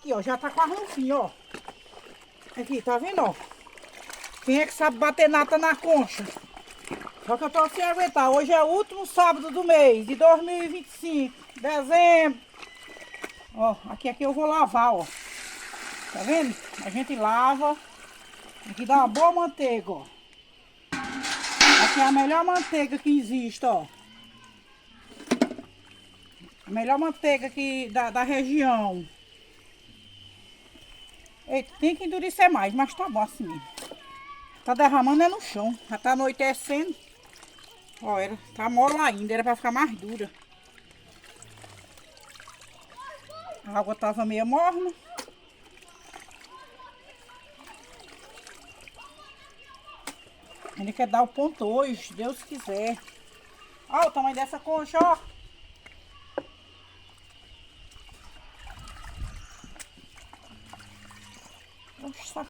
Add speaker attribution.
Speaker 1: aqui, ó. Já tá quase no fim, ó. Aqui, tá vendo, ó? Quem é que sabe bater nata na concha? Só que eu tô sem aguentar. Hoje é o último sábado do mês de 2025. Dezembro. Ó, aqui eu vou lavar, ó. Tá vendo? A gente lava. Aqui dá uma boa manteiga, ó. Aqui é a melhor manteiga que existe, ó. A melhor manteiga aqui da região. Eita, tem que endurecer mais, mas tá bom assim mesmo. Tá derramando é no chão. Já tá anoitecendo. Ó, tá mole ainda, era pra ficar mais dura. A água tava meio morna. Ele quer dar o ponto hoje, se Deus quiser. Ó o tamanho dessa concha, ó. Oxe,